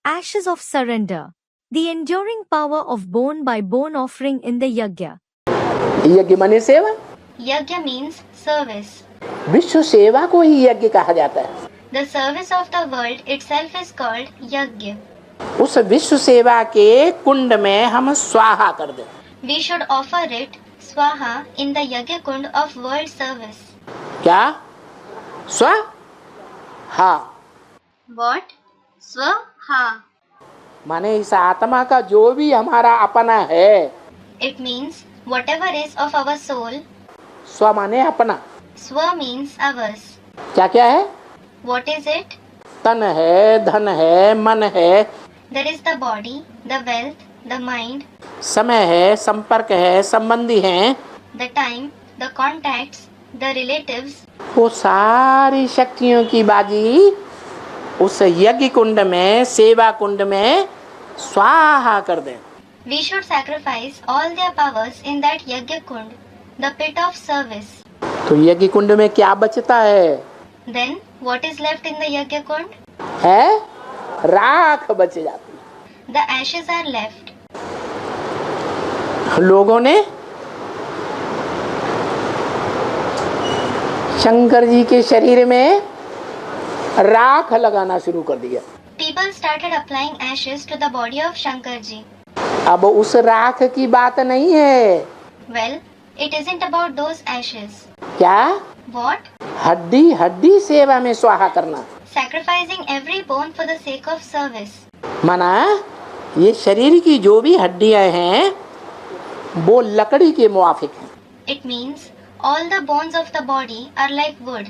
ashes of surrender, the enduring power of bone by bone offering in the yajna. यज्ञ माने सेवा, Yajna means service. विश्व सेवा को ही यज्ञ कहा जाता है। The service of the world itself is called yajna. उस विश्व सेवा के कुंड में हम स्वाहा कर दें। We should offer it swaha in the yajna kund of world service. क्या? स्व हा What? Swaha. माने इस आत्मा का जो भी हमारा अपना है, It means whatever is of our soul. स्व माने अपना, Swa means ours. क्या क्या है? What is it? तन है, धन है, मन है, There is the body, the wealth, the mind, समय है, संपर्क है, संबंधी हैं, the time, the contacts, the relatives. वो सारी शक्तियों की बाजी उस यज्ञ कुंड में, सेवा कुंड में स्वाहा कर दें। We should sacrifice all their powers in that yajna kund, the pit of service. तो यज्ञ कुंड में क्या बचता है? Then what is left in the yajna kund? है राख बच जाती है। The ashes are left. लोगों ने शंकर जी के शरीर में राख लगाना शुरू कर दिया। People started applying ashes to the body of Shankar ji. अब उस राख की बात नहीं है। Well, it isn't about those ashes. क्या? What? हड्डी हड्डी सेवा में स्वाहा करना। Sacrificing every bone for the sake of service. माना ये शरीर की जो भी हड्डियां हैं वो लकड़ी के मुआफिक हैं। It means all the bones of the body are like wood.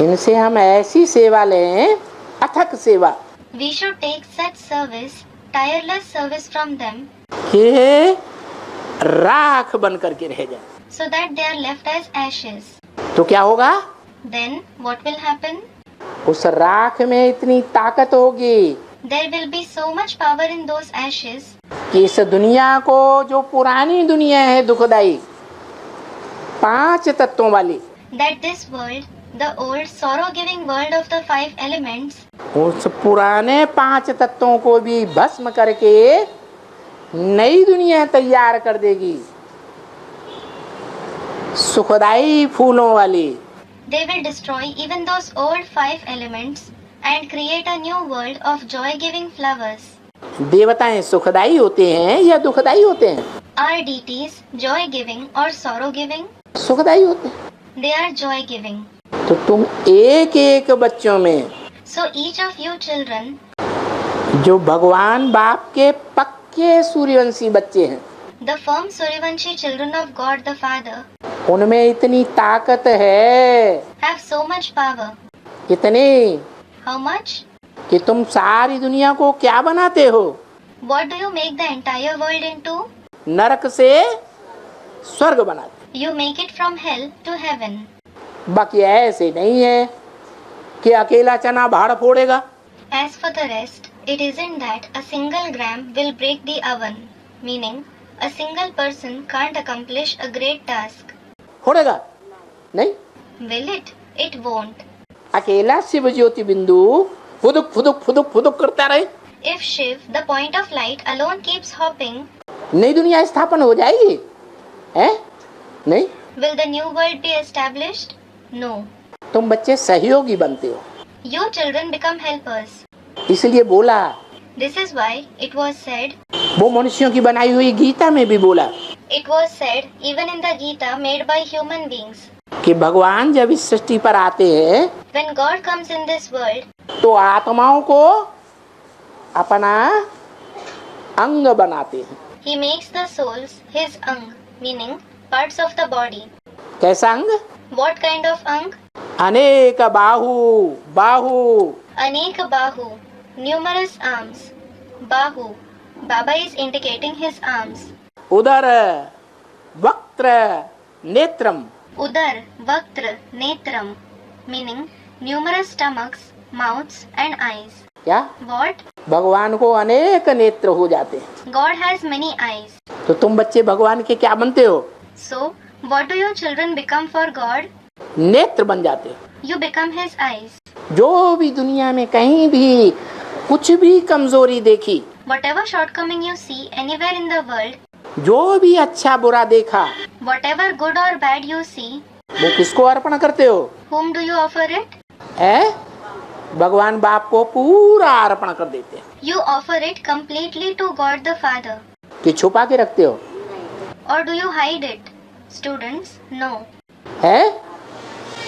इनसे हम ऐसी सेवा लें, अथक सेवा, We should take such service, tireless service from them, कि राख बन करके रह जाए। so that they are left as ashes. तो क्या होगा? Then what will happen? उस राख में इतनी ताकत होगी There will be so much power in those ashes कि इस दुनिया को, जो पुरानी दुनिया है दुखदाई 5 तत्वों वाली, that this world, the old sorrow-giving world of the 5 elements, उस पुराने 5 तत्वों को भी भस्म करके नई दुनिया तैयार कर देगी, सुखदाई फूलों वाली। they will destroy even those old 5 elements and create a new world of joy-giving flowers. देवताएं सुखदाई होते हैं या दुखदाई होते हैं? Are deities joy-giving or sorrow-giving? सुखदाई होते हैं। They are joy-giving. तो तुम एक एक बच्चों में So each of you children, जो भगवान बाप के पक्के सूर्यवंशी बच्चे हैं, the firm Suryavanshi children of God the Father, उनमें इतनी ताकत है, have so much power. इतनी How much? कि तुम सारी दुनिया को क्या बनाते हो? What do you make the entire world into? नरक से स्वर्ग बनाते। You make it from hell to heaven. बाकी ऐसे नहीं है कि अकेला चना भाड़ फोड़ेगा। As for the rest, it isn't that a single gram will break the oven, meaning a single person can't accomplish a great task. फोड़ेगा नहीं। Will it? It won't. अकेला शिव ज्योति बिंदु फुदुक फुदुक फुदुक फुदुक करता रहे, If Shiv, the point of light, alone keeps hopping, नई दुनिया स्थापन हो जाएगी? है नहीं। will the new world be established? No. तुम बच्चे सहयोगी बनते हो, You children become helpers. इसलिए बोला। This is why it was said, वो मनुष्यों की बनाई हुई गीता में भी बोला it was said even in the Gita made by human beings. कि भगवान जब इस सृष्टि पर आते हैं When God comes in this world, तो आत्माओं को अपना अंग बनाते हैं। He makes the souls his ang, meaning parts of the body. कैसा अंग? What kind of ang? अनेक बाहु, बाहु, Anek Bahu, numerous arms. Bahu, Baba is indicating his arms. उदर, वक्त्र, नेत्रम। Udar, Vaktra, Netram, meaning numerous stomachs, mouths and eyes. क्या? What? भगवान को अनेक नेत्र हो जाते हैं। God has many eyes. तो तुम बच्चे भगवान के क्या बनते हो? So, what do your children become for God? नेत्र बन जाते हो। You become his eyes. जो भी दुनिया में कहीं भी कुछ भी कमजोरी देखी, whatever shortcoming you see anywhere in the world, जो भी अच्छा बुरा देखा, whatever good or bad you see, वो किसको अर्पण करते हो? whom do you offer it? है भगवान बाप को पूरा अर्पण कर देते हैं। You offer it completely to God the Father. कि छुपा के रखते हो? Or do you hide it? Students, no. है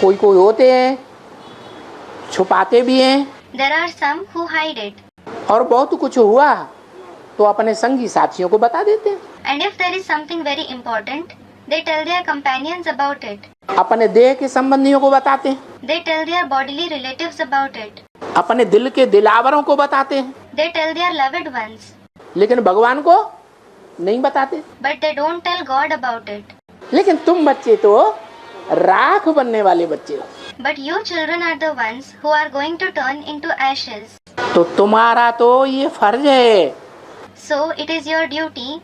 कोई कोई होते हैं छुपाते भी हैं, There are some who hide it. और बहुत कुछ हुआ तो अपने संगी साथियों को बता देते हैं। And if there is something very important, they tell their companions about it. अपने देह के संबंधियों को बताते हैं, They tell their bodily relatives about it. अपने दिल के दिलावरों को बताते हैं, They tell their loved ones. लेकिन भगवान को नहीं बताते। But they don't tell God about it. लेकिन तुम बच्चे तो राख बनने वाले बच्चे हो, But you children are the ones who are going to turn into ashes. तो तुम्हारा तो ये फर्ज है So it is your duty